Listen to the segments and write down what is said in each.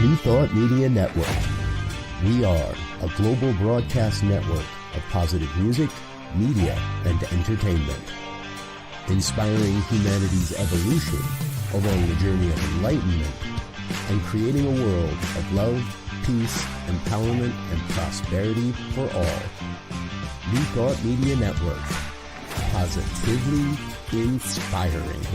New Thought Media Network. We are a global broadcast network of positive music, media, and entertainment, inspiring humanity's evolution along the journey of enlightenment and creating a world of love, peace, empowerment, and prosperity for all. New Thought Media Network. Positively inspiring.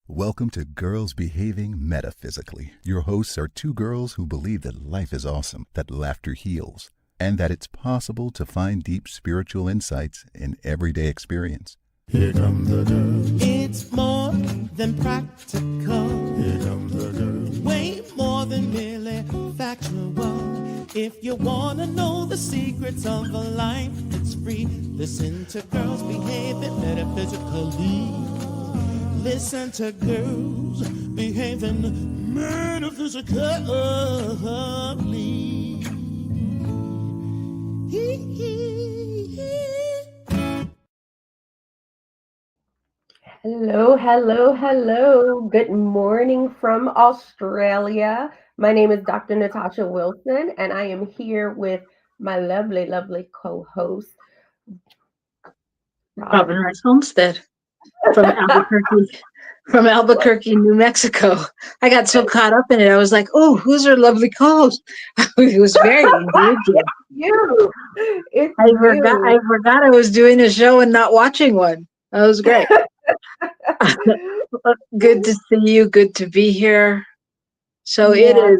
Welcome to Girls Behaving Metaphysically. Your hosts are two girls who believe that life is awesome, that laughter heals, and that it's possible to find deep spiritual insights in everyday experience. Here come the girls. It's more than practical. Here come the girls. Way more than merely factual. If you want to know the secrets of a life that's free, listen to Girls Behaving Metaphysically. Listen to Girls Behaving Metaphysically. Hello, hello, hello. Good morning from Australia. My name is Dr. Natasha Wilson, and I am here with my lovely, lovely co-host, Robyn Rice Homestead from Albuquerque, New Mexico. I got so caught up in it. I was like, oh, who's our lovely co-host? It was very engaging. I forgot I was doing a show and not watching one. That was great. Good to see you. Good to be here. So yeah.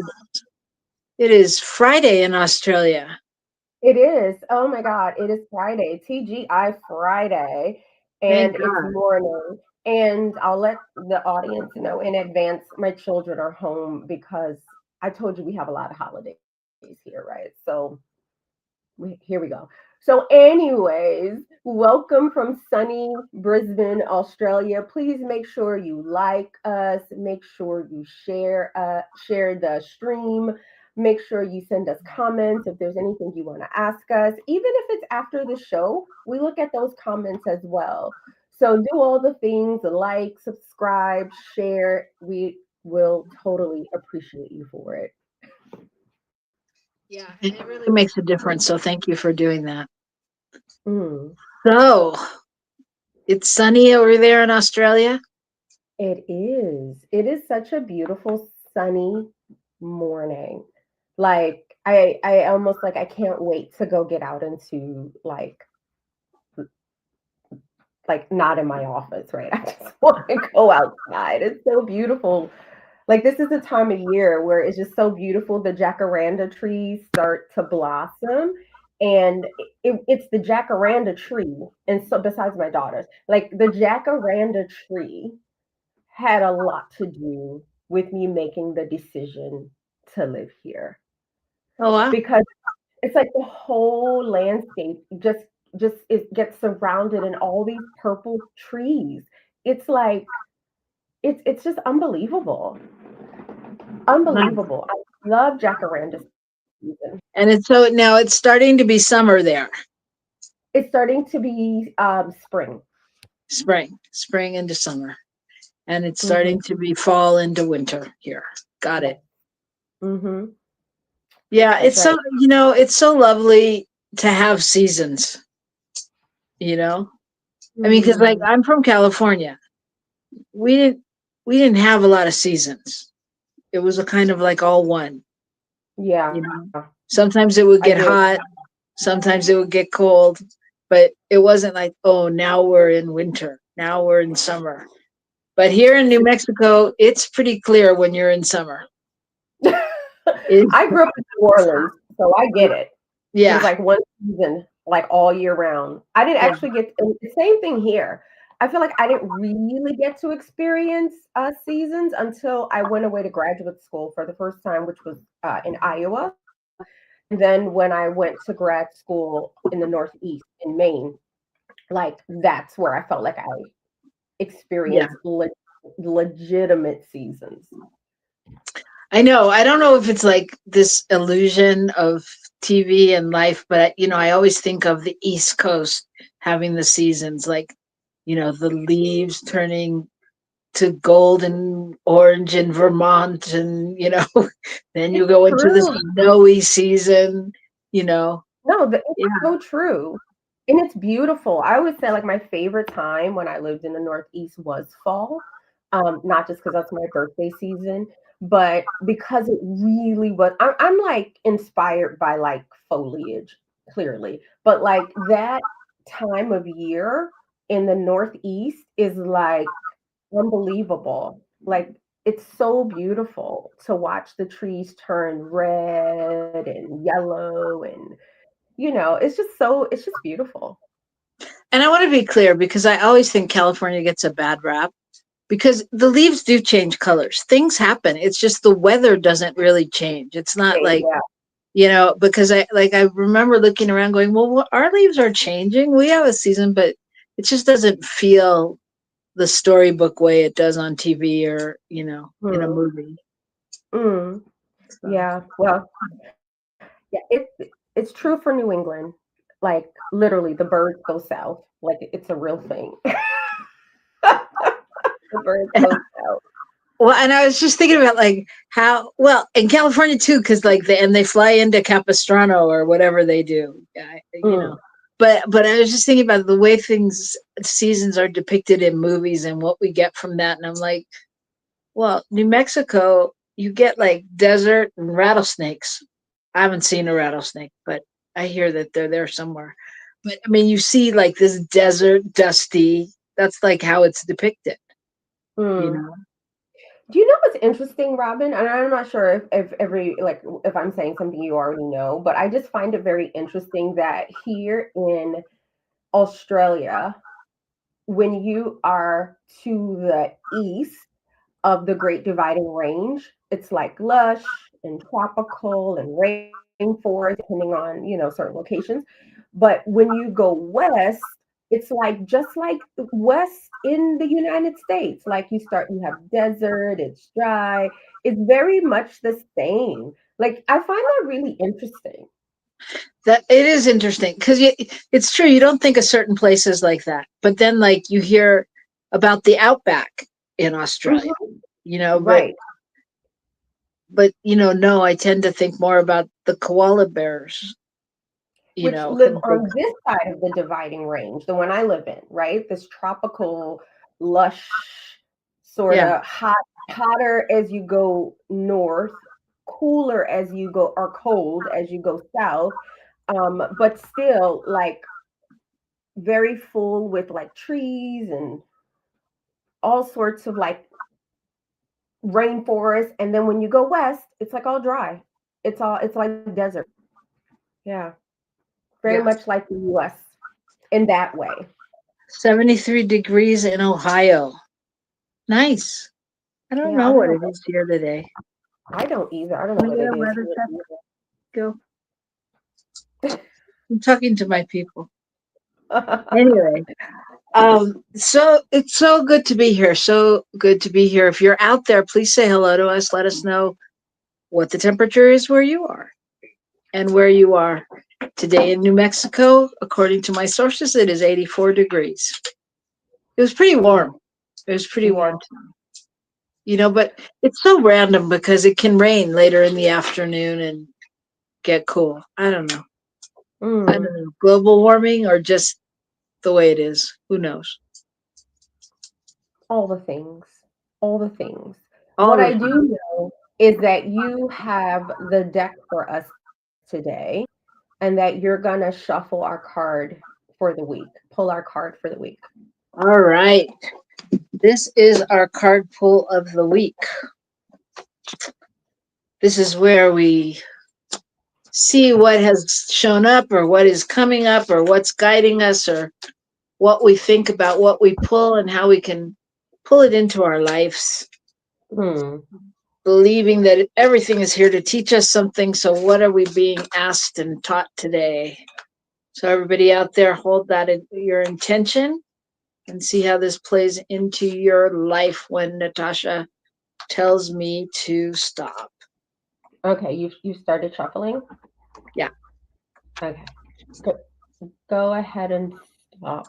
It is Friday in Australia. It is. Oh my God. It is Friday. TGI Friday. And it's morning. And I'll let the audience know in advance, my children are home because I told you we have a lot of holidays here, right? So here we go. So anyways, welcome from sunny Brisbane, Australia. Please make sure you like us. Make sure you share the stream. Make sure you send us comments if there's anything you want to ask us. Even if it's after the show, we look at those comments as well. So do all the things, like, subscribe, share. We will totally appreciate you for it. Yeah, and it really makes a difference. So thank you for doing that. Mm. So it's sunny over there in Australia? It is. It is such a beautiful sunny morning. Like I almost like I can't wait to go get out into like not in my office, right? I just want to go outside. It's so beautiful. Like this is the time of year where it's just so beautiful. The jacaranda trees start to blossom, and it's the jacaranda tree. And so besides my daughters, like the jacaranda tree had a lot to do with me making the decision to live here. Oh, wow. Because it's like the whole landscape just it gets surrounded in all these purple trees. It's like it's just unbelievable. Unbelievable. I love jacaranda season. And it's starting to be summer there. It's starting to be Spring into summer. And it's starting to be fall into winter here. Got it. Mm-hmm. Yeah, it's right. So, it's so lovely to have seasons, I mean, because like I'm from California. We didn't have a lot of seasons. It was a kind of like all one. Yeah. Sometimes it would get hot, sometimes it would get cold, but it wasn't like, oh, now we're in winter, now we're in summer. But here in New Mexico, it's pretty clear when you're in summer. I grew up in New Orleans, so I get it. Yeah. It was like one season, like all year round. I didn't actually get the same thing here. I feel like I didn't really get to experience seasons until I went away to graduate school for the first time, which was in Iowa. And then when I went to grad school in the Northeast in Maine, like that's where I felt like I experienced legitimate seasons. I know. I don't know if it's like this illusion of TV and life, but I always think of the East Coast having the seasons. Like the leaves turning to gold and orange in Vermont, and then you It's go into the true. snowy season. No, it's Yeah. so true. And it's beautiful. I would say like my favorite time when I lived in the Northeast was fall. Not just because that's my birthday season, but because it really was. I'm like inspired by like foliage, clearly, but like that time of year in the Northeast is like unbelievable. Like it's so beautiful to watch the trees turn red and yellow and it's just beautiful. And I want to be clear because I always think California gets a bad rap because the leaves do change colors. Things happen. It's just the weather doesn't really change. It's not Okay, like, yeah. because I remember looking around going, well, our leaves are changing. We have a season, but it just doesn't feel the storybook way it does on TV or, in a Mm, movie. mm, So. yeah. Well, yeah, it's true for New England. Like literally the birds go south. Like it's a real thing. The birds go south. Well, and I was just thinking about like how well in California too, because like they fly into Capistrano or whatever they do, Mm, But I was just thinking about the way things seasons are depicted in movies and what we get from that, and I'm like, well, New Mexico, you get like desert and rattlesnakes. I haven't seen a rattlesnake, but I hear that they're there somewhere. But I mean, you see like this desert, dusty. That's like how it's depicted, you mm. know. Do you know what's interesting, Robin? And I'm not sure if I'm saying something you already know, but I just find it very interesting that here in Australia, when you are to the east of the Great Dividing Range, it's like lush and tropical and rainforest, depending on, certain locations. But when you go west, it's like just like the west in the United States. Like you have desert, it's dry. It's very much the same. Like I find that really interesting. That it is interesting because it's true. You don't think of certain places like that, but then like you hear about the outback in Australia, Mhm. but Right. no, I tend to think more about the koala bears, Which live because they. on this side of the dividing range, the one I live in, right? This tropical, lush, sort Yeah, of hotter as you go north, cooler as you go, or cold as you go south, but still like very full with like trees and all sorts of like rainforest. And then when you go west, it's like all dry. It's like desert. Yeah, very yeah. much like the US in that way. 73 degrees in Ohio. Nice. I don't Yeah, know I don't what know. it is here today. I don't either. I don't know Can we what get it a is weather here check? Go. either. I'm talking to my people. Anyway, so it's so good to be here. So good to be here. If you're out there, please say hello to us. Let us know what the temperature is where you are and where you are today in New Mexico. According to my sources, it is 84 degrees. It was pretty warm. It was pretty Yeah. warm, but it's so random because it can rain later in the afternoon and get cool. I don't know. I don't Mm. know. Global warming or just the way it is. Who knows? All the things. All the things. All What the I time. do know is that you have the deck for us today and that you're going to shuffle our card for the week, pull our card for the week. All right. This is our card pull of the week. This is where we see what has shown up or what is coming up or what's guiding us or what we think about what we pull and how we can pull it into our lives, Hmm. believing that everything is here to teach us something. So, what are we being asked and taught today? So, everybody out there, hold that in your intention and see how this plays into your life when Natasha tells me to stop. Okay, you started shuffling? Yeah. Okay. Go, go ahead and stop.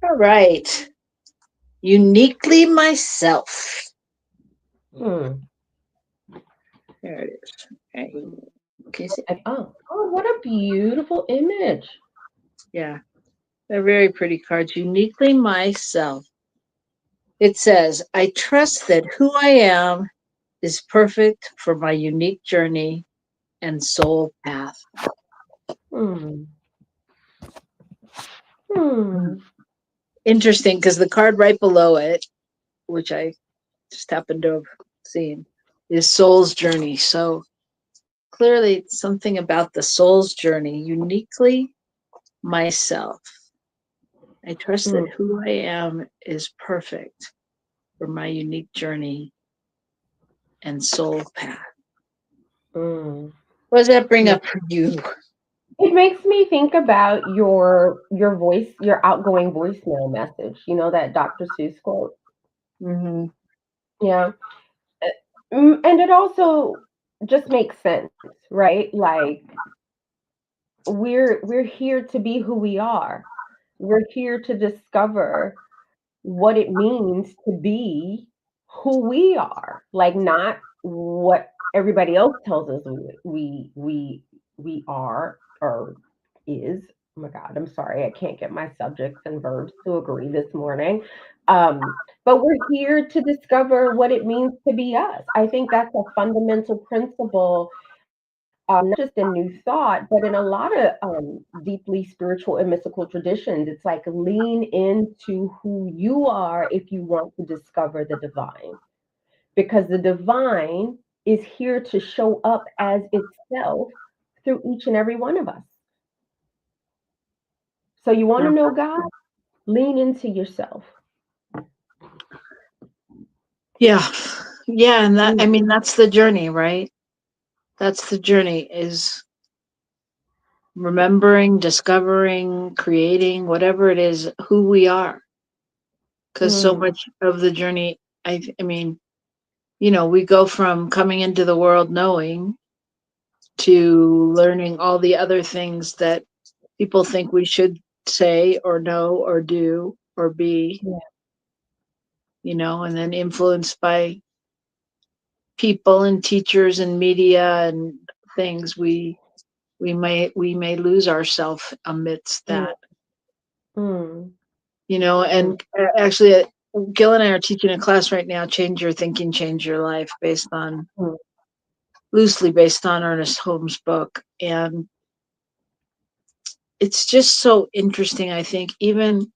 All right. Uniquely myself. Hmm. There it is. Okay. Can you see? Oh, what a beautiful image. Yeah. They're very pretty cards. Uniquely myself. It says, I trust that who I am is perfect for my unique journey and soul path. Hmm. Hmm. Interesting, because the card right below it, which I just happened to have seen, is soul's journey. So clearly, it's something about the soul's journey, uniquely myself. I trust Hmm. that who I am is perfect for my unique journey and soul path. Hmm. What does that bring Yeah. up for you? It makes me think about your voice, your outgoing voicemail message. You know that Dr. Seuss quote. Mm-hmm. Yeah. And it also just makes sense, right? Like we're here to be who we are. We're here to discover what it means to be who we are, like not what everybody else tells us we are or is. Oh my God, I'm sorry, I can't get my subjects and verbs to agree this morning. But we're here to discover what it means to be us. I think that's a fundamental principle, not just in New Thought, but in a lot of deeply spiritual and mystical traditions. It's like lean into who you are if you want to discover the divine, because the divine is here to show up as itself through each and every one of us. So you want Yeah. to know God? Lean into yourself. Yeah. Yeah. And that, I Mm, mean, that's the journey, right? That's the journey is remembering, discovering, creating, whatever it is, who we are. Because so mm, much of the journey, I mean, we go from coming into the world knowing to learning all the other things that people think we should say or know or do or be, yeah. and then influenced by people and teachers and media and things, we may lose ourselves amidst Mm, that, mm, mm, and actually, Gil and I are teaching a class right now, Change Your Thinking, Change Your Life, mm, loosely based on Ernest Holmes' book. And it's just so interesting. I think even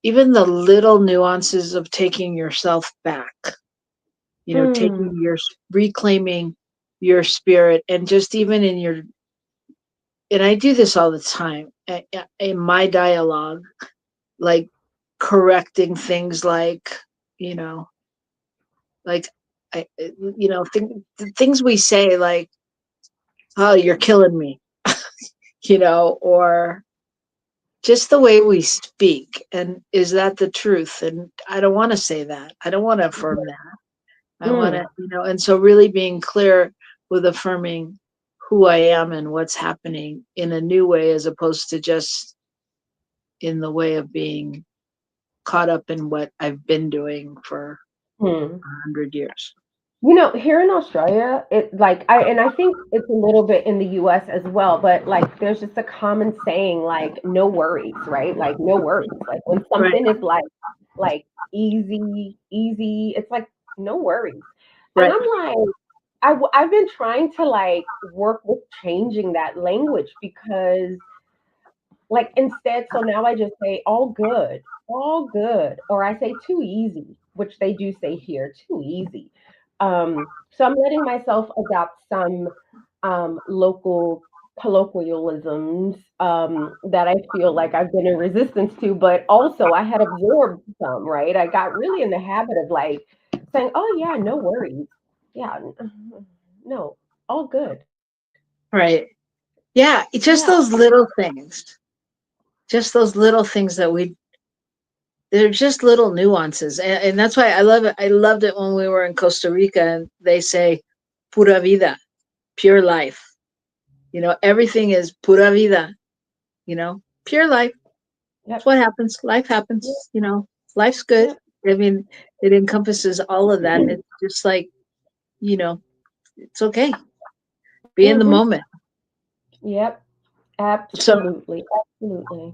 the little nuances of taking yourself back, mm, reclaiming your spirit, and just even and I do this all the time in my dialogue, like correcting things like, you know, like things we say like, "Oh, you're killing me," or just the way we speak. And is that the truth? And I don't want to say that. I don't want to affirm that. I want to, mm. and so really being clear with affirming who I am and what's happening in a new way, as opposed to just in the way of being caught up in what I've been doing for Mm. 100 years. Here in Australia, I think it's a little bit in the US as well, but like there's just a common saying like no worries, right? Like no worries. Like when Right, something is like easy, it's like no worries. And right, I'm like I've been trying to like work with changing that language because like instead, so now I just say all good, or I say too easy, which they do say here, too easy. So I'm letting myself adopt some local colloquialisms that I feel like I've been in resistance to, but also I had absorbed some, right? I got really in the habit of like saying, oh yeah, no worries. Yeah, no, all good. right. Yeah, it's Yeah. just those little things, that they're just little nuances. And that's why I love it. I loved it when we were in Costa Rica and they say pura vida, pure life. Everything is pura vida, pure life. That's what happens. Life happens, life's good. Yep. I mean, it encompasses all of that. And it's just like, it's okay. Be in the Mm-hmm. moment. Yep. So, Absolutely. Absolutely.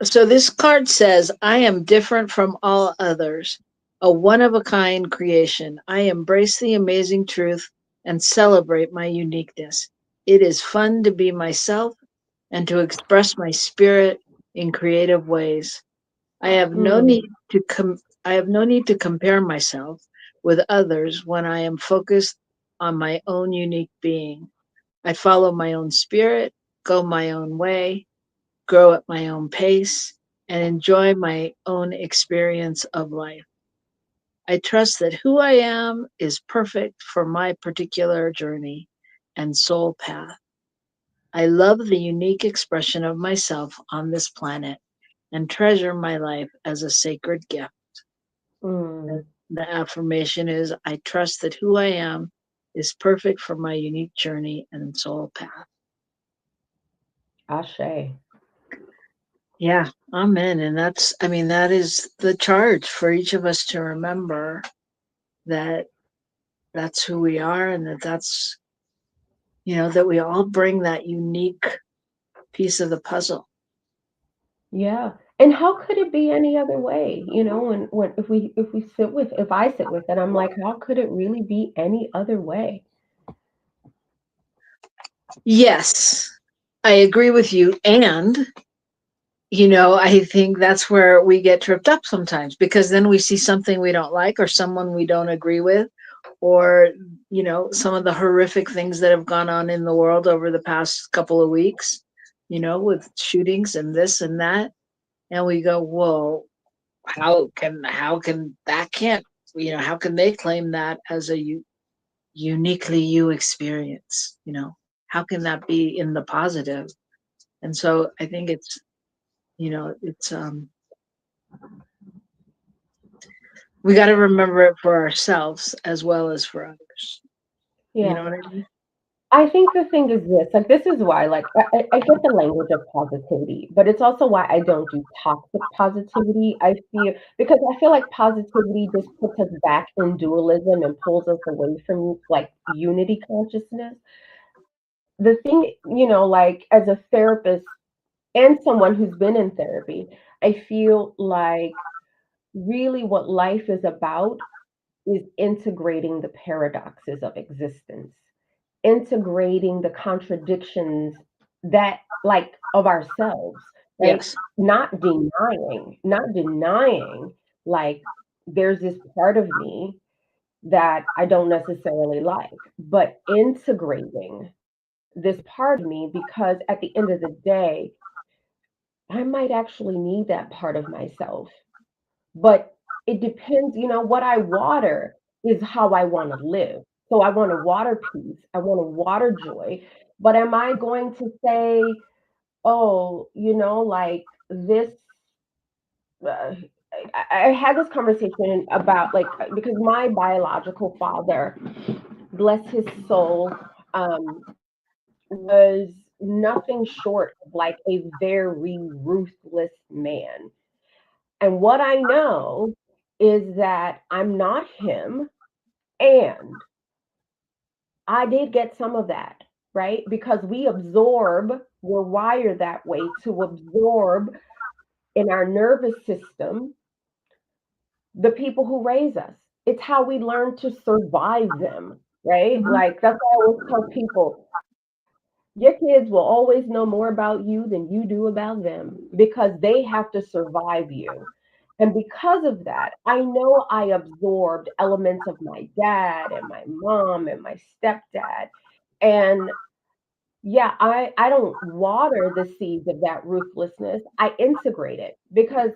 so this card says, I am different from all others, a one of a kind creation. I embrace the amazing truth and celebrate my uniqueness. It is fun to be myself and to express my spirit in creative ways. I have no Mm. need to I have no need to compare myself with others when I am focused on my own unique being. I follow my own spirit, go my own way, grow at my own pace, and enjoy my own experience of life. I trust that who I am is perfect for my particular journey and soul path. I love the unique expression of myself on this planet and treasure my life as a sacred gift. Mm. The affirmation is, I trust that who I am is perfect for my unique journey and soul path. Ashe. Yeah, amen. And that is the charge for each of us to remember that that's who we are, and that we all bring that unique piece of the puzzle. Yeah. And how could it be any other way? When if I sit with it, I'm like, how could it really be any other way? Yes, I agree with you. And, I think that's where we get tripped up sometimes, because then we see something we don't like or someone we don't agree with, or, some of the horrific things that have gone on in the world over the past couple of weeks, with shootings and this and that. And we go, whoa, how can that can't, how can they claim that as a uniquely you experience? How can that be in the positive? And so I think it's we got to remember it for ourselves as well as for others. You know Yeah. what I mean? I think the thing is this, like, this is why, like, I get the language of positivity, but it's also why I don't do toxic positivity. Because I feel like positivity just puts us back in dualism and pulls us away from, like, unity consciousness. The thing, like, as a therapist and someone who's been in therapy, I feel like really what life is about is integrating the paradoxes of existence, integrating the contradictions that, like, of ourselves, right? Yes. Not denying, like, there's this part of me that I don't necessarily like, but integrating this part of me, because at the end of the day, I might actually need that part of myself. But it depends, what I water is how I want to live. So I want to water peace, I want to water joy. But am I going to say, oh, like this? Uh, I had this conversation about, like, because my biological father, bless his soul, was nothing short of like a very ruthless man. And what I know is that I'm not him, and I did get some of that, right? Because we're wired that way to absorb in our nervous system the people who raise us. It's how we learn to survive them, right? Mhm. Like, that's why I always tell people, your kids will always know more about you than you do about them, because they have to survive you. And because of that, I know I absorbed elements of my dad and my mom and my stepdad. And yeah, I don't water the seeds of that ruthlessness. I integrate it because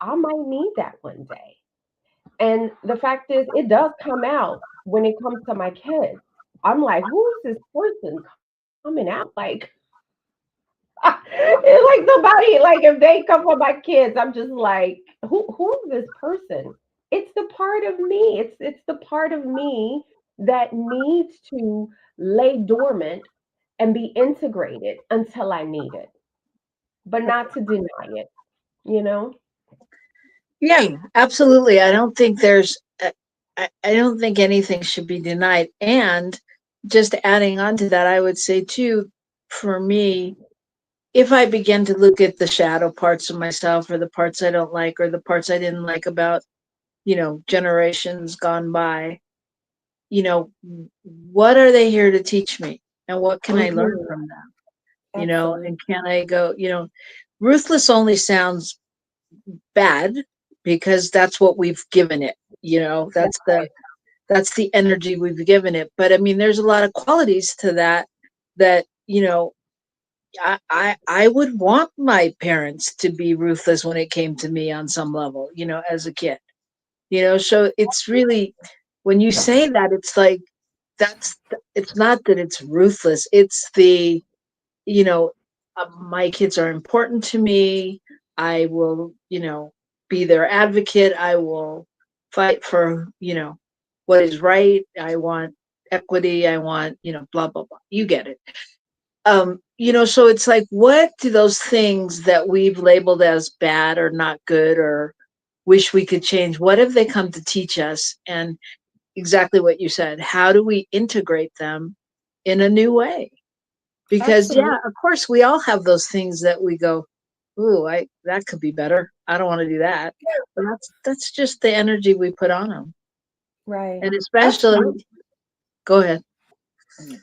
I might need that one day. And the fact is, it does come out when it comes to my kids. I'm like, who is this person coming out? Like, it's like somebody, like, if they come for my kids, I'm just like, who's this person? It's the part of me. It's the part of me that needs to lay dormant and be integrated until I need it, but not to deny it. you know? Yeah, absolutely. I don't think I don't think anything should be denied. And just adding on to that, I would say too, for me, if I begin to look at the shadow parts of myself or the parts I don't like or the parts I didn't like about, generations gone by, what are they here to teach me? And what can I learn Mhm. from them? Absolutely. And can I go, ruthless only sounds bad because that's what we've given it. That's That's the energy we've given it. But I mean, there's a lot of qualities to that, I would want my parents to be ruthless when it came to me on some level, as a kid. So it's really, when you say that, it's like that's it's not that it's ruthless. It's the, you know, my kids are important to me. I will, be their advocate. I will fight for, what is right. I want equity. I want, blah, blah, blah. You get it. So it's like, what do those things that we've labeled as bad or not good or wish we could change, what have they come to teach us? And exactly what you said, how do we integrate them in a new way? Because absolutely yeah, of course we all have those things that we go, ooh, that could be better. I don't want to do that. But that's just the energy we put on them. right. And especially, Absolutely. go ahead.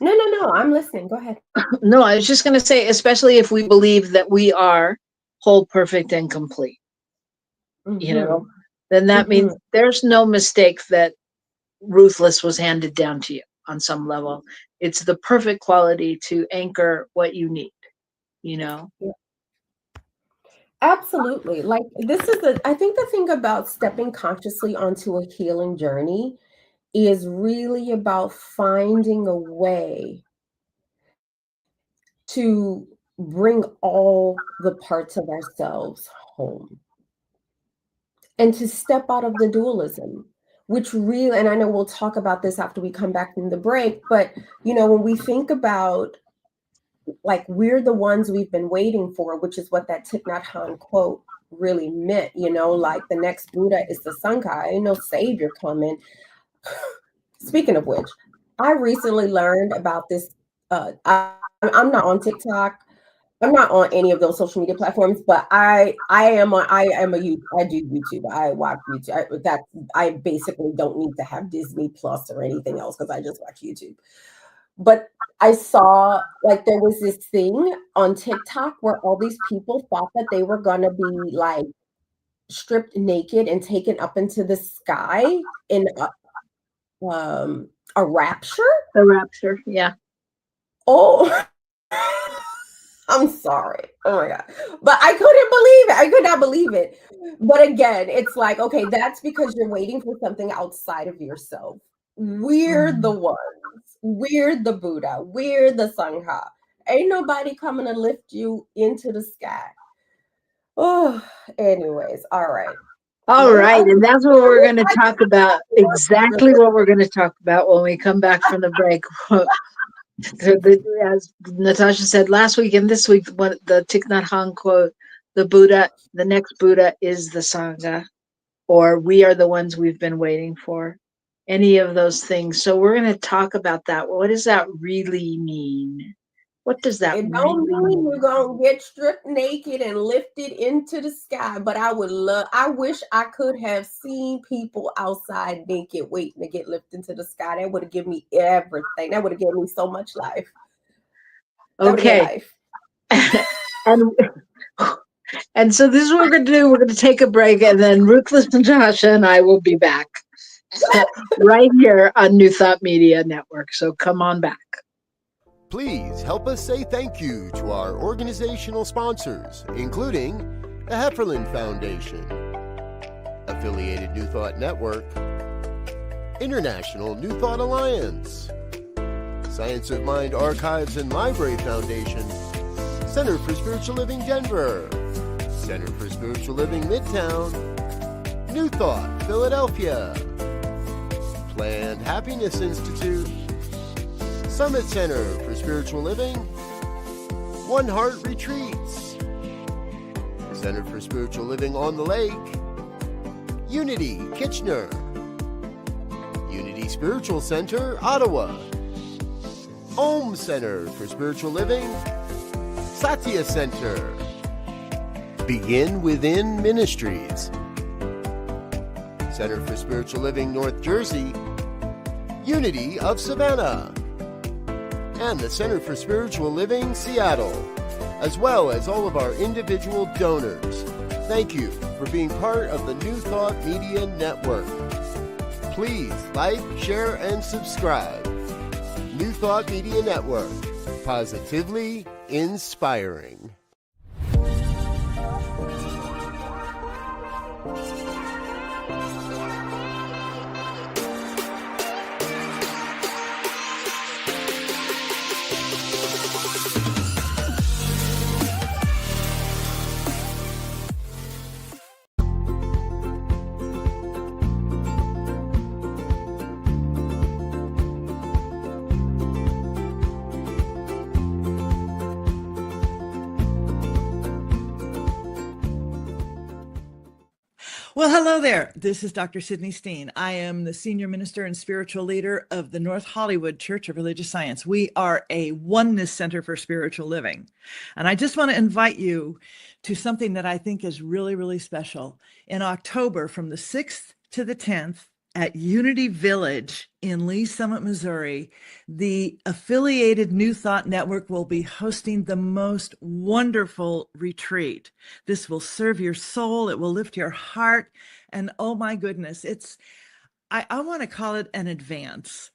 No, no, no. I'm listening. Go ahead. No, I was just going to say, especially if we believe that we are whole, perfect, and complete, Mm-hmm. then that Mm-hmm. means there's no mistake that ruthless was handed down to you on some level. It's the perfect quality to anchor what you need, you know? Yeah, absolutely. Like I think the thing about stepping consciously onto a healing journey is really about finding a way to bring all the parts of ourselves home and to step out of the dualism, which really, and I know we'll talk about this after we come back from the break, but when we think about like we're the ones we've been waiting for, which is what that Thich Nhat Hanh quote really meant, like the next Buddha is the Sangha, ain't no savior coming. Speaking of which, I recently learned about this. I'm not on TikTok. I'm not on any of those social media platforms, but I do YouTube. I watch YouTube. I basically don't need to have Disney Plus or anything else because I just watch YouTube. But I saw like there was this thing on TikTok where all these people thought that they were gonna be like stripped naked and taken up into the sky in a rapture. The rapture, yeah. Oh, I'm sorry. Oh my God. But I couldn't believe it. I could not believe it. But again, it's like, okay, that's because you're waiting for something outside of yourself. We're the ones. We're the Buddha. We're the Sangha. Ain't nobody coming to lift you into the sky. Oh, anyways, all right. All right, and that's what we're going to talk about. Exactly what we're going to talk about when we come back from the break. As Natasha said last week and this week, the Thich Nhat Hanh quote: "The Buddha, the next Buddha is the Sangha," or "We are the ones we've been waiting for." Any of those things. So we're going to talk about that. What does that really mean? What does that It really don't mean mean? you're gonna get stripped naked and lifted into the sky, but I wish I could have seen people outside naked waiting to get lifted into the sky. That would have given me everything. That would have given me so much life. That would have been Okay. life. and and so this is what we're going to do. We're going to take a break, and then Ruthless Natasha and I will be back right here on New Thought Media Network. So come on back. Please help us say thank you to our organizational sponsors, including the Hefferland Foundation, Affiliated New Thought Network, International New Thought Alliance, Science of Mind Archives and Library Foundation, Center for Spiritual Living Denver, Center for Spiritual Living Midtown, New Thought Philadelphia, Planned Happiness Institute, Summit Center for Spiritual Living, One Heart Retreats, Center for Spiritual Living on the Lake, Unity, Kitchener, Unity Spiritual Center, Ottawa, Om Center for Spiritual Living, Satya Center, Begin Within Ministries, Center for Spiritual Living, North Jersey, Unity of Savannah, and the Center for Spiritual Living, Seattle, as well as all of our individual donors. Thank you for being part of the New Thought Media Network. Please like, share, and subscribe. New Thought Media Network, positively inspiring. Well, hello there. This is Dr. Sydney Steen. I am the senior minister and spiritual leader of the North Hollywood Church of Religious Science. We are a oneness center for spiritual living. And I just want to invite you to something that I think is really, really special. In October, from the 6th to the 10th, at Unity Village in Lee Summit, Missouri, the affiliated New Thought Network will be hosting the most wonderful retreat. This will serve your soul. It will lift your heart. And oh my goodness, I want to call it an advance.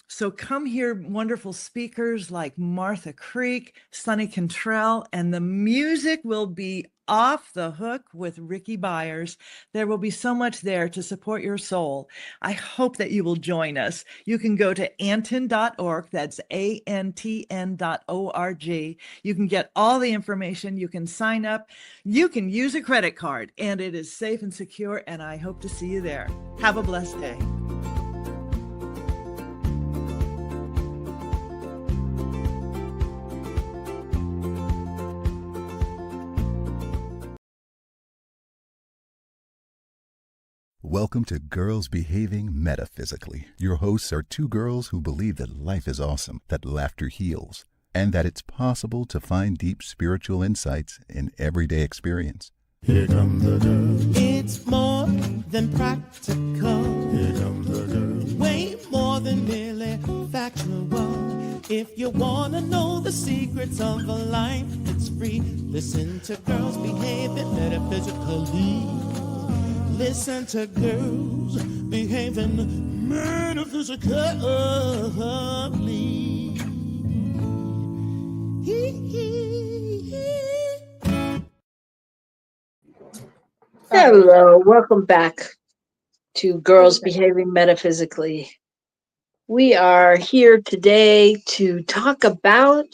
So come hear wonderful speakers like Martha Creek, Sonny Cantrell, and the music will be off the hook with Ricky Byers. There will be so much there to support your soul. I hope that you will join us. You can go to antn.org. That's antn.org. You can get all the information. You can sign up. You can use a credit card, and it is safe and secure, and I hope to see you there. Have a blessed day. Welcome to Girls Behaving Metaphysically. Your hosts are two girls who believe that life is awesome, that laughter heals, and that it's possible to find deep spiritual insights in everyday experience. Here come the girls. It's more than practical. Here come the girls. Way more than merely factual. If you want to know the secrets of a life that's free, listen to Girls Behaving Metaphysically. Listen to Girls Behaving Metaphysically. Hello, welcome back to Girls Behaving Metaphysically. We are here today to talk about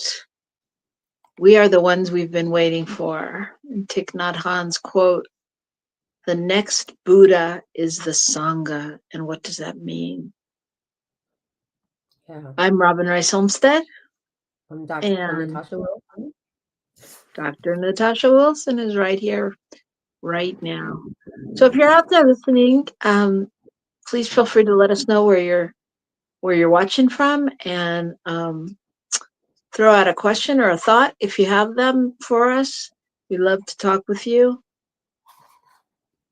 We Are the Ones We've Been Waiting For. And Thich Nhat Hanh's quote, "The next Buddha is the Sangha." And what does that mean? Yeah. I'm Robyn Rice Olmsted. I'm Dr. Natasha Wilson. Dr. Natasha Wilson is right here, right now. So if you're out there listening, please feel free to let us know where you're watching from, and throw out a question or a thought if you have them for us. We'd love to talk with you.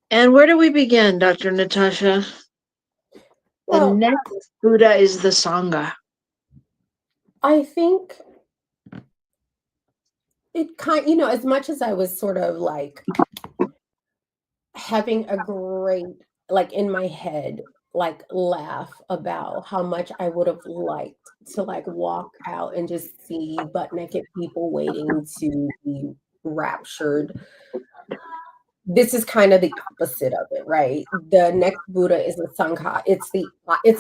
And where do we begin, Dr. Natasha? Well, the next Buddha is the Sangha. I think it as much as I was sort of like having a great, like in my head, like laugh about how much I would have liked to like walk out and just see butt naked people waiting to be raptured. This is kind of the opposite of it, right? The next Buddha is the Sangha. It's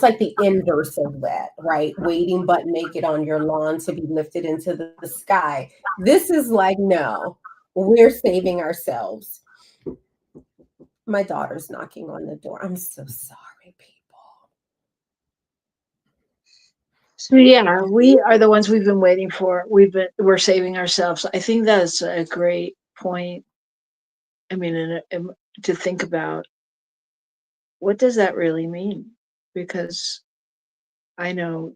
like the inverse of that, right? Waiting butt naked on your lawn to be lifted into the sky. This is like, no, we're saving ourselves. My daughter's knocking on the door. I'm so sorry, people. So yeah, we are the ones we've been waiting for. We're saving ourselves. I think that's a great point. I mean, to think about, what does that really mean? Because I know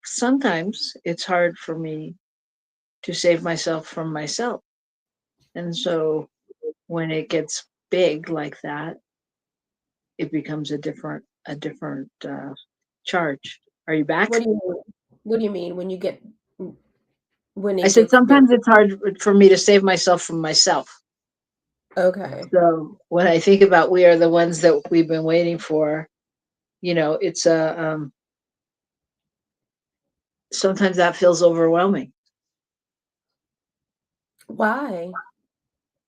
sometimes it's hard for me to save myself from myself. And so when it gets big like that, it becomes a different charge. Are you back? What do you mean when you get when I it said gets big? sometimes it's hard for me to save myself from myself. Okay. So when I think about we are the ones that we've been waiting for, it's sometimes that feels overwhelming. Why?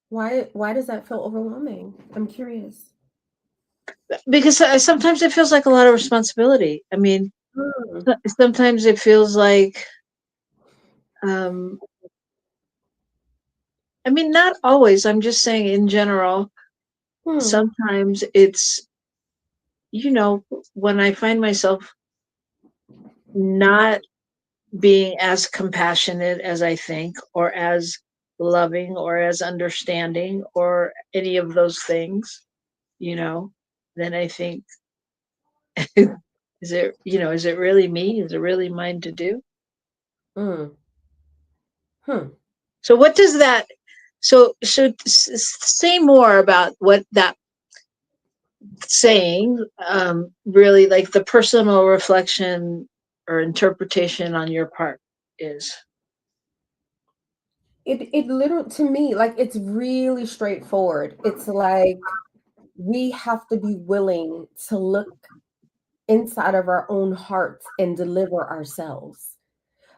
Why does that feel overwhelming? I'm curious. Because sometimes it feels like a lot of responsibility. I mean, Hmm. sometimes it feels like, I mean, not always. I'm just saying in general, sometimes it's, when I find myself not being as compassionate as I think, or as loving, or as understanding, or any of those things, then I think, is it really me? Is it really mine to do? Mm. So what does that, say more about what that saying, really, like the personal reflection or interpretation on your part is. It literally, to me, like, it's really straightforward. It's like we have to be willing to look inside of our own hearts and deliver ourselves,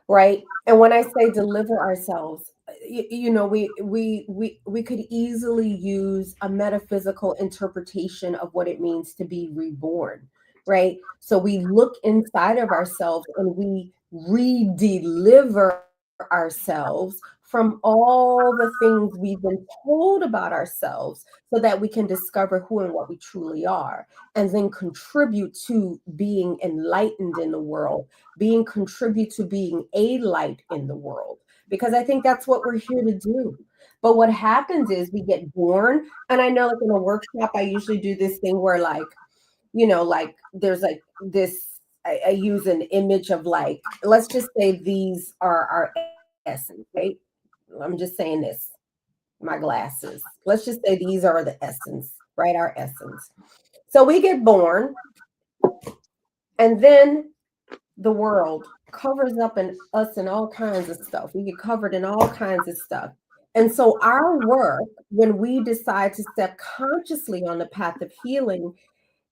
right? And when I say deliver ourselves, we could easily use a metaphysical interpretation of what it means to be reborn, right? So we look inside of ourselves and we re-deliver ourselves from all the things we've been told about ourselves so that we can discover who and what we truly are, and then contribute to being enlightened in the world, contribute to being a light in the world, because I think that's what we're here to do. But what happens is we get born, and I know, like, in a workshop I usually do this thing where, like, like, there's like this, I use an image of, like, let's just say these are our essence, right? I'm just saying this, my glasses. Let's just say these are the essence, right? Our essence. So we get born, and then the world covers up in us in all kinds of stuff. We get covered in all kinds of stuff. And so our work, when we decide to step consciously on the path of healing,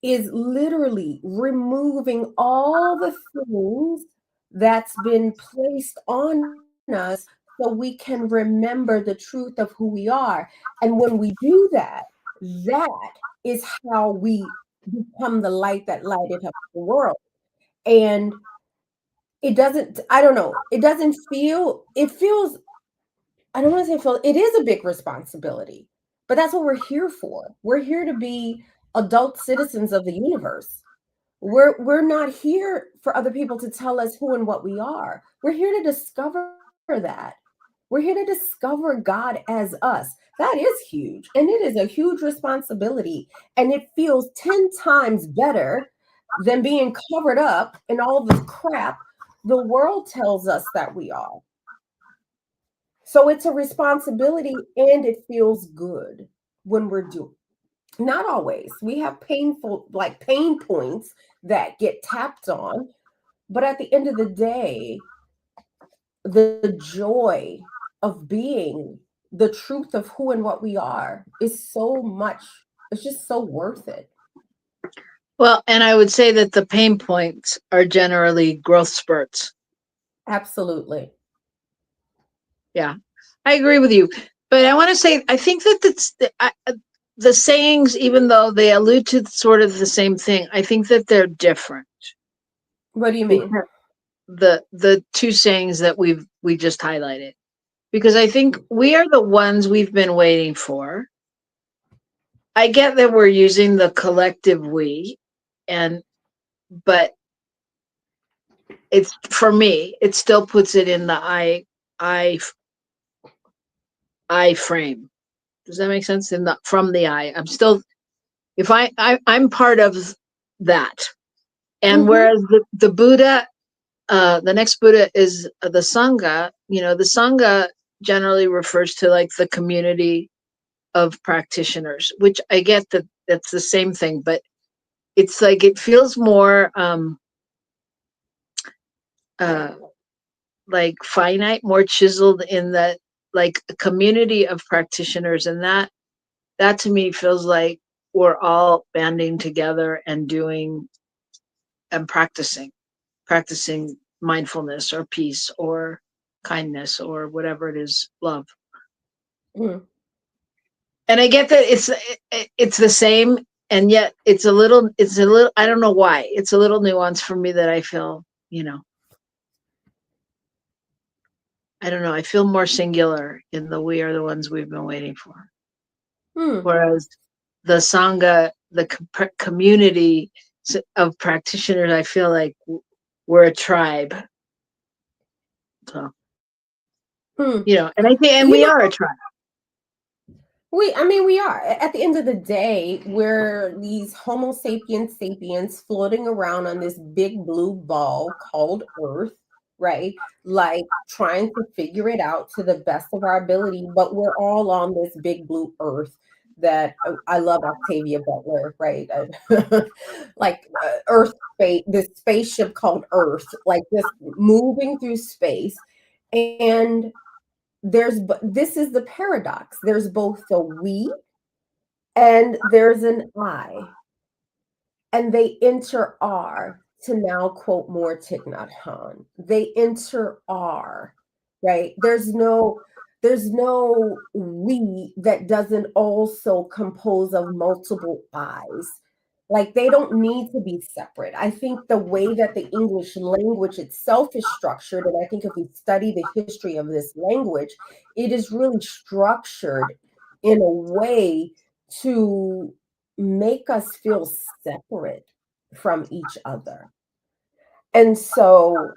is literally removing all the things that's been placed on us so we can remember the truth of who we are. And when we do that, that is how we become the light that lighted up the world. And it doesn't, I don't know, it doesn't feel, it feels, I don't want to say feel, it is a big responsibility, but that's what we're here for. We're here to be adult citizens of the universe. We're not here for other people to tell us who and what we are. We're here to discover that. We're here to discover God as us. That is huge. And it is a huge responsibility. And it feels 10 times better than being covered up in all the crap the world tells us that we are. So it's a responsibility, and it feels good when we're doing. Not always. We have painful, like, pain points that get tapped on, but at the end of the day, the joy of being the truth of who and what we are is so much, it's just so worth it. Well, and I would say that the pain points are generally growth spurts. Absolutely. Yeah, I agree with you. But I want to say, I think that the sayings, even though they allude to sort of the same thing, I think that they're different. What do you mean? The two sayings that we just highlighted, because I think we are the ones we've been waiting for. I get that we're using the collective we, but it's, for me, it still puts it in the I frame. Does that make sense? From the I, I'm still, if I'm part of that. And whereas the Buddha, the next Buddha is the Sangha, the Sangha generally refers to like the community of practitioners, which I get that that's the same thing, but it's like, it feels more like finite, more chiseled in that, like a community of practitioners. And that to me feels like we're all banding together and doing and practicing mindfulness or peace or kindness or whatever it is, love. And I get that it's the same, and yet it's a little, I don't know why, it's a little nuanced for me that I feel, I don't know, I feel more singular in the we are the ones we've been waiting for. Whereas the Sangha, the community of practitioners, I feel like we're a tribe. So, and I think, and we are a tribe. We are. At the end of the day, we're these Homo sapiens floating around on this big blue ball called Earth, right? Like trying to figure it out to the best of our ability, but we're all on this big blue Earth that I love Octavia Butler, right? Like Earth space, this spaceship called Earth, like just moving through space. And this is the paradox. There's both the we and there's an I. And they inter-are, to now quote more Thich Nhat Hanh. They inter-are, right? There's no we that doesn't also compose of multiple I's. Like they don't need to be separate. I think the way that the English language itself is structured, and I think if we study the history of this language, it is really structured in a way to make us feel separate from each other. And so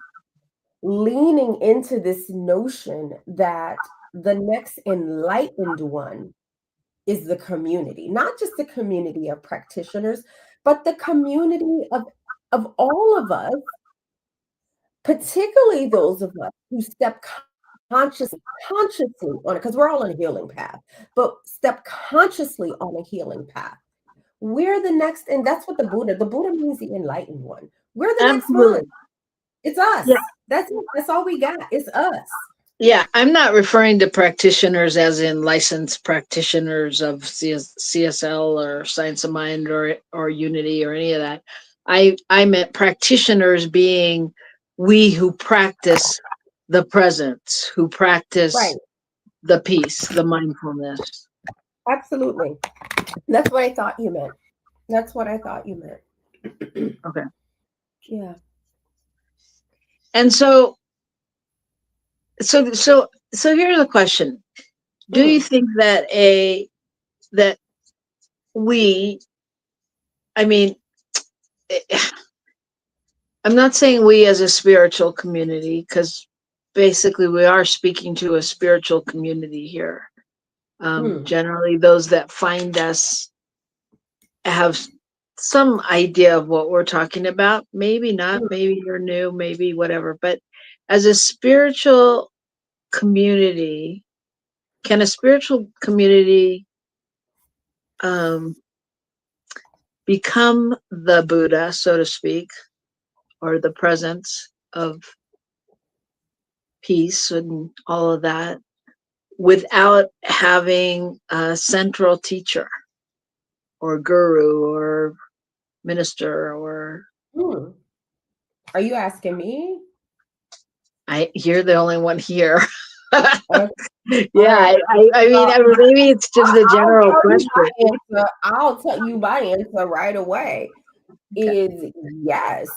leaning into this notion that the next enlightened one is the community, not just the community of practitioners, but the community of all of us, particularly those of us who step consciously on it, because we're all on a healing path, but step consciously on a healing path. We're the next, and that's what the Buddha means the enlightened one. We're the next one. It's us. Yeah. That's it. That's all we got. It's us. Yeah, I'm not referring to practitioners as in licensed practitioners of CSL or Science of Mind or Unity or any of that. I meant practitioners being we who practice the presence, who practice the peace, the mindfulness. Absolutely. That's what I thought you meant. Okay. Yeah. And so here's the question. Do you think that I'm not saying we as a spiritual community, because basically we are speaking to a spiritual community here. Generally, those that find us have some idea of what we're talking about. Maybe not, maybe you're new, maybe whatever. But as a spiritual community, can a spiritual community become the Buddha, so to speak, or the presence of peace and all of that, without having a central teacher or guru or minister or... Are you asking me? You're the only one here. Okay. Yeah, I mean, maybe it's just a general question. I'll tell you my answer right away. Is yes.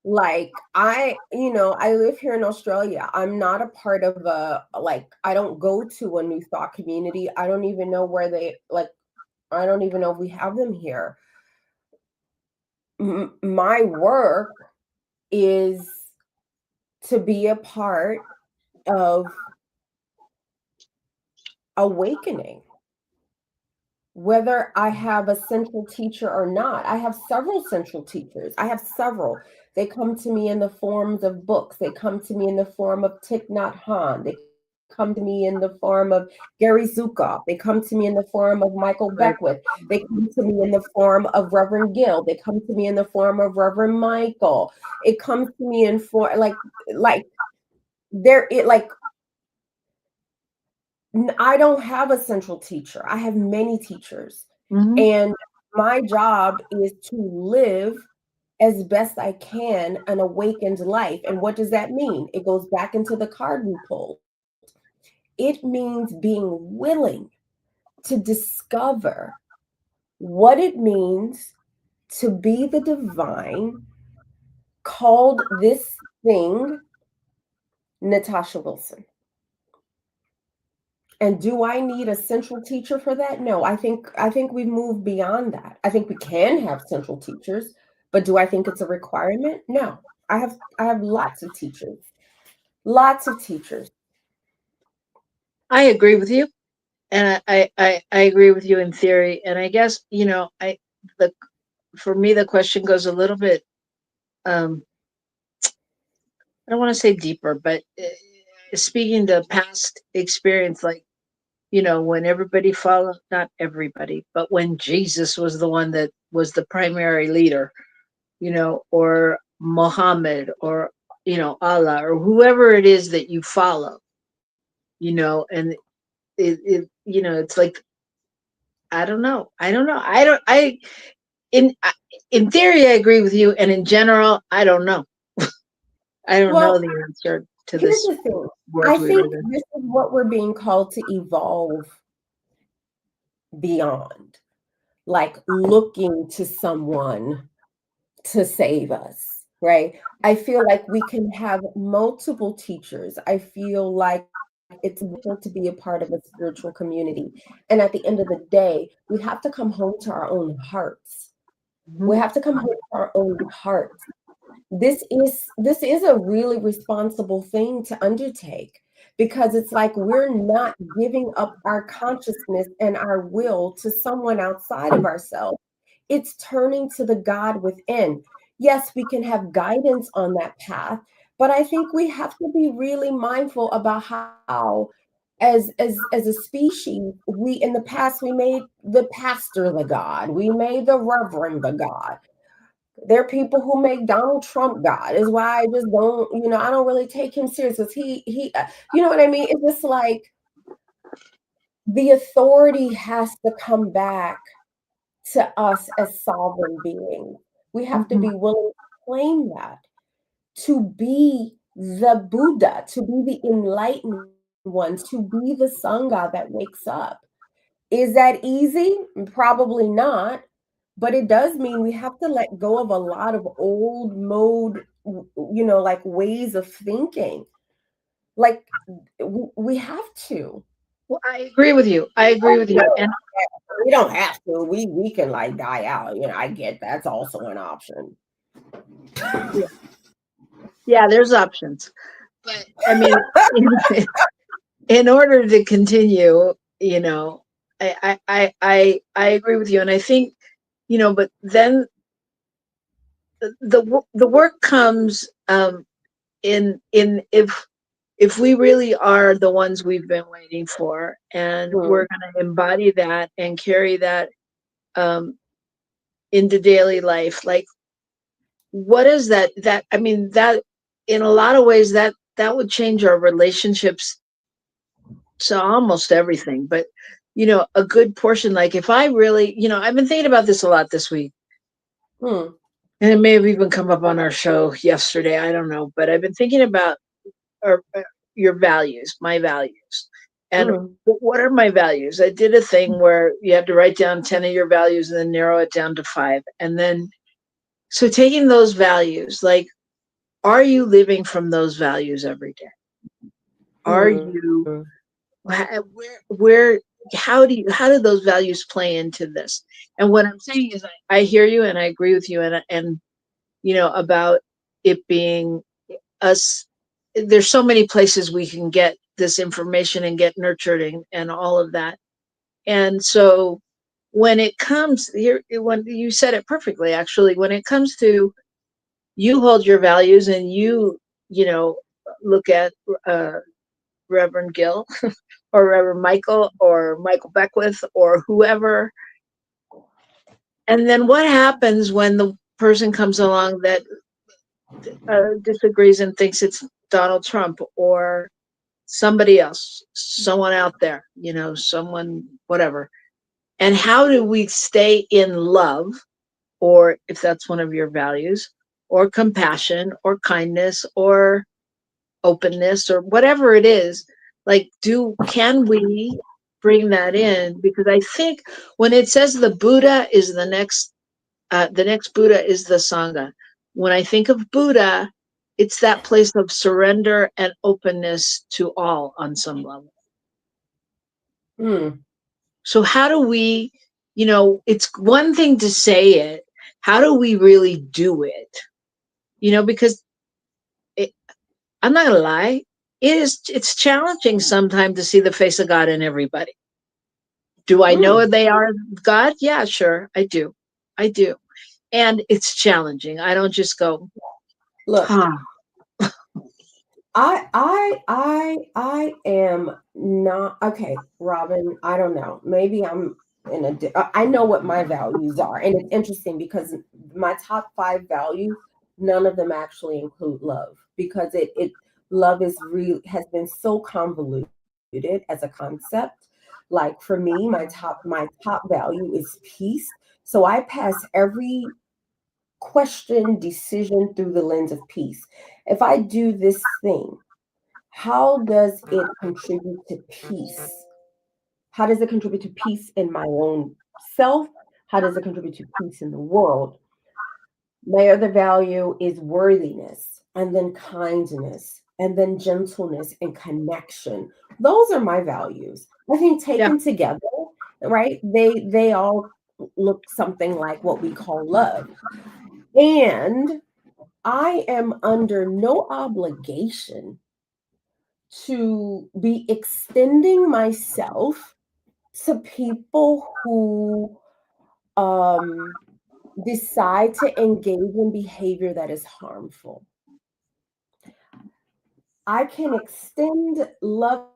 Like I live here in Australia. I'm not a part of I don't go to a New Thought community. I don't even know where I don't even know if we have them here. My work is to be a part of awakening. whether I have a central teacher or not. I have several central teachers. I have several. They come to me in the forms of books. They come to me in the form of Thich Nhat Hanh. They come to me in the form of Gary Zukav. They come to me in the form of Michael Beckwith. They come to me in the form of Reverend Gill. They come to me in the form of Reverend Michael. It comes to me in for like there it like I don't have a central teacher. I have many teachers. Mm-hmm. And my job is to live as best I can an awakened life. And what does that mean? It goes back into the card we pulled. It means being willing to discover what it means to be the divine, called this thing Natasha Wilson. And do I need a central teacher for that? No, I think we've moved beyond that. I think we can have central teachers, but do I think it's a requirement? No. I have lots of teachers. Lots of teachers. I agree with you. And I agree with you in theory. And I guess, for me the question goes a little bit I don't want to say deeper, but speaking to past experience, like, when everybody followed, not everybody, but when Jesus was the one that was the primary leader, or Muhammad, or, Allah, or whoever it is that you follow, and it's like, I don't know. In theory, I agree with you. And in general, I don't know. I don't know the answer to this. Here's the thing. I think this is what we're being called to evolve beyond, like looking to someone to save us, right? I feel like we can have multiple teachers. I feel like it's important to be a part of a spiritual community. And at the end of the day, we have to come home to our own hearts. Mm-hmm. We have to come home to our own hearts. This is a really responsible thing to undertake, because it's like we're not giving up our consciousness and our will to someone outside of ourselves. It's turning to the God within. Yes, we can have guidance on that path, but I think we have to be really mindful about how, as a species, we in the past, we made the pastor the God, we made the reverend the God. There are people who make Donald Trump God. Is why I just don't, I don't really take him serious, because he, you know what I mean? It's just like the authority has to come back to us as sovereign beings. We have to be willing to claim that, to be the Buddha, to be the enlightened ones, to be the sun god that wakes up. Is that easy? Probably not. But it does mean we have to let go of a lot of old mode, like ways of thinking. Like we have to. Well, I agree with you. And we don't have to. We can like die out. I get that's also an option. Yeah, there's options. But I mean, in order to continue, I agree with you. And I think, but then the work comes in if we really are the ones we've been waiting for, and we're going to embody that and carry that into daily life. Like, what is that? I mean, that in a lot of ways that would change our relationships to almost everything. But a good portion, like if I really, I've been thinking about this a lot this week. And it may have even come up on our show yesterday. I don't know. But I've been thinking about your values, my values. And what are my values? I did a thing where you have to write down 10 of your values and then narrow it down to 5. And then, so taking those values, like, are you living from those values every day? Are you, how do those values play into this? And what I'm saying is I hear you and I agree with you, and about it being us. There's so many places we can get this information and get nurtured and all of that. And so when it comes here, when you said it perfectly, actually, when it comes to you hold your values and you know, look at Reverend Gill or Reverend Michael or Michael Beckwith or whoever. And then what happens when the person comes along that disagrees and thinks it's Donald Trump or somebody else, someone out there, you know, someone, whatever. And how do we stay in love, or if that's one of your values, or compassion, or kindness, or openness, or whatever it is? Like, can we bring that in? Because I think when it says the Buddha is the next Buddha is the Sangha. When I think of Buddha, it's that place of surrender and openness to all on some level. So how do we, you know, it's one thing to say it. How do we really do it? You know, because I'm not gonna lie, it's challenging sometimes to see the face of God in everybody. Do I know they are God? Yeah, sure, I do. And it's challenging. I don't just go, look, huh. I am not okay, Robyn. I don't know. Maybe I'm I know what my values are, and it's interesting because my top 5 values, none of them actually include love, because love has been so convoluted as a concept. Like for me, my top value is peace. So I pass every question, decision through the lens of peace. If I do this thing, how does it contribute to peace? How does it contribute to peace in my own self? How does it contribute to peace in the world? My other value is worthiness, and then kindness, and then gentleness and connection. Those are my values. I think taken together, right? They all look something like what we call love. And I am under no obligation to be extending myself to people who decide to engage in behavior that is harmful. I can extend love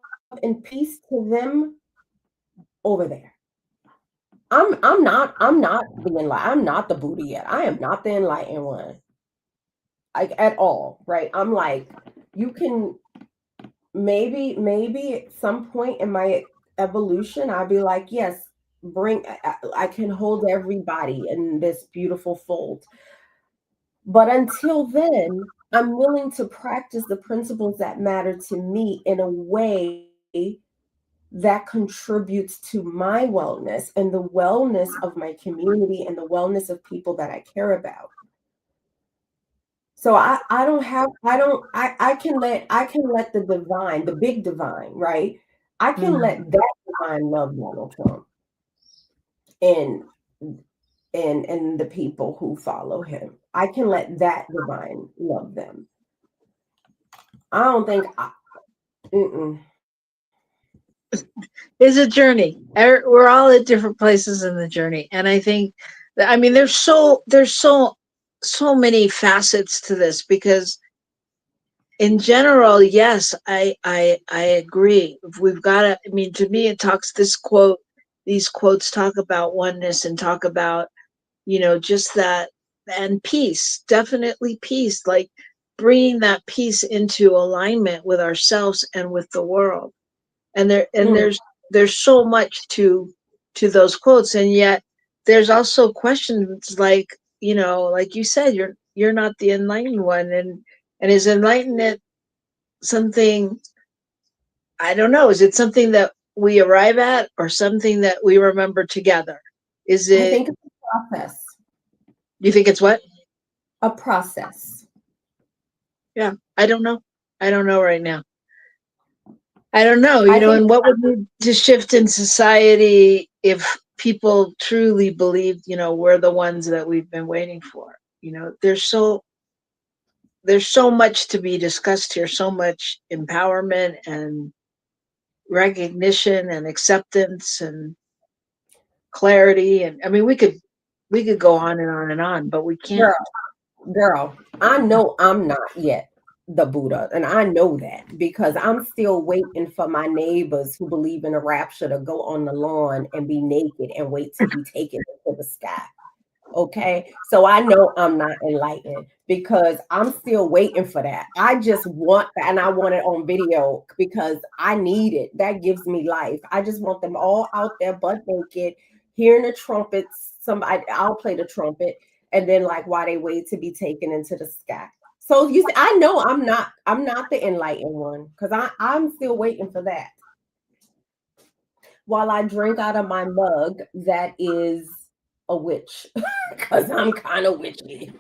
and peace to them over there. I'm not I'm not the Buddha yet. I am not the enlightened one. Like at all, right? I'm like, you can maybe at some point in my evolution, I'll be like, yes, I can hold everybody in this beautiful fold. But until then, I'm willing to practice the principles that matter to me in a way that contributes to my wellness and the wellness of my community and the wellness of people that I care about. So I can let the divine, the big divine, right? I can let that divine love Donald Trump and the people who follow him. I can let that divine love them. I don't think It's a journey. We're all at different places in the journey, and I think that, I mean, there's so many facets to this, because in general, yes, I agree. We've got to, I mean, to me, these quotes talk about oneness and talk about, you know, just that, and peace, definitely peace, like bringing that peace into alignment with ourselves and with the world. And there's so much to those quotes, and yet there's also questions like, you know, like you said, you're not the enlightened one, and is enlightenment something, I don't know, is it something that we arrive at or something that we remember together? Is it, I think it's a process. You think it's what? A process. Yeah, I don't know right now. I don't know, you know, and what would need to shift in society if people truly believed, you know, we're the ones that we've been waiting for? You know, there's so much to be discussed here, so much empowerment and recognition and acceptance, and clarity. And I mean, we could go on and on and on, but we can't. Girl, I know I'm not yet the Buddha, and I know that because I'm still waiting for my neighbors who believe in a rapture to go on the lawn and be naked and wait to be taken into the sky. Okay, so I know I'm not enlightened because I'm still waiting for that. I just want that, and I want it on video because I need it. That gives me life. I just want them all out there butt naked, hearing the trumpets. I'll play the trumpet, and then like while they wait to be taken into the sky. So you see, I know I'm not the enlightened one because I'm still waiting for that. While I drink out of my mug that is a witch because I'm kind of witchy.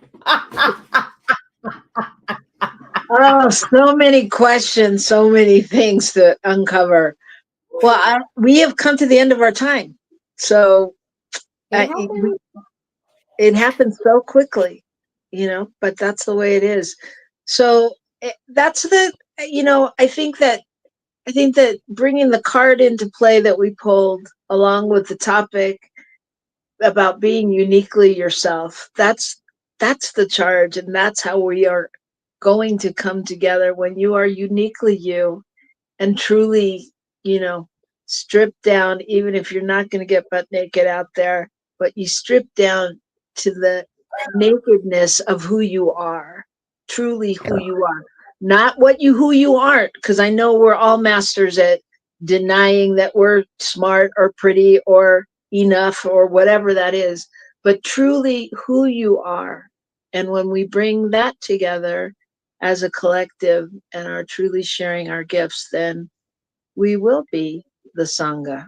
Oh, so many questions, so many things to uncover. Well, we have come to the end of our time. So it happens so quickly, but that's the way it is. So that's I think that bringing the card into play that we pulled along with the topic about being uniquely yourself, that's the charge, and that's how we are going to come together when you are uniquely you and truly, strip down, even if you're not going to get butt naked out there, but you strip down to the nakedness of who you are, truly who you are, not who you aren't, because I know we're all masters at denying that we're smart or pretty or enough or whatever that is, but truly who you are. And when we bring that together as a collective and are truly sharing our gifts, then we will be the Sangha.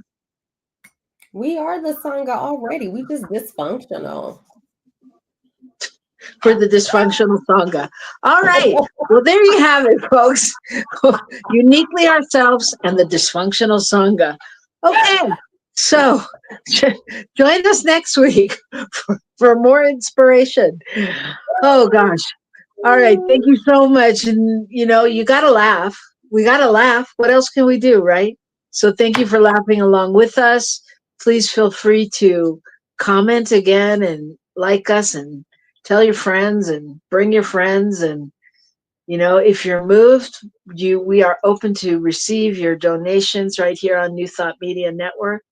We are the Sangha already. We just dysfunctional. For the dysfunctional Sangha. All right. Well, there you have it, folks. Uniquely ourselves and the dysfunctional Sangha. Okay. So join us next week for more inspiration. Oh, gosh. All right. Thank you so much. And, you got to laugh. We got to laugh. What else can we do, right? So thank you for laughing along with us. Please feel free to comment again and like us and tell your friends and bring your friends. And, if you're moved, we are open to receive your donations right here on New Thought Media Network.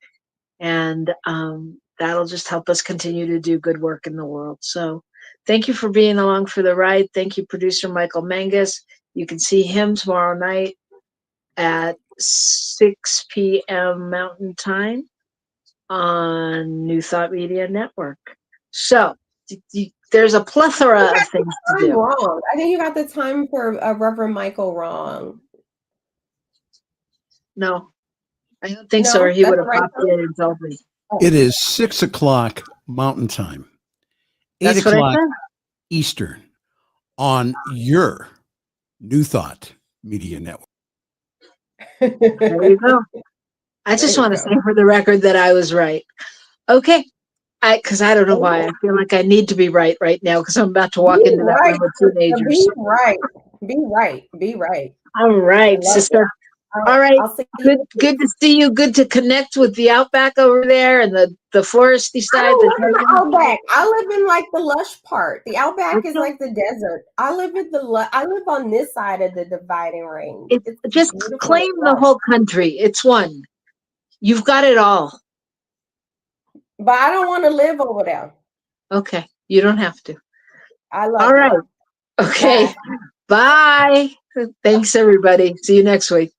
And that'll just help us continue to do good work in the world. So thank you for being along for the ride. Thank you, producer Michael Mangus. You can see him tomorrow night at 6 p.m. Mountain Time on New Thought Media Network. So there's a plethora of things to do. Wrong. I think you got the time for Reverend Michael wrong. No, I don't think so. Or he would have popped in and told me. It is 6 o'clock Mountain Time, 8 o'clock Eastern on your New Thought Media Network. There you go. I just want to say for the record that I was right. Okay. Because I don't know why. I feel like I need to be right now because I'm about to walk into that room with teenagers. Be right. Be right. Be right. All right, sister. All right. Good to see you. Good to connect with the outback over there and the foresty side. I live in the outback. I live in like the lush part. The outback is like the desert. I live on this side of the dividing range. It's just claim the whole country. It's one. You've got it all. But I don't want to live over there. Okay. You don't have to. I love all right. Okay. Bye. Thanks, everybody. See you next week.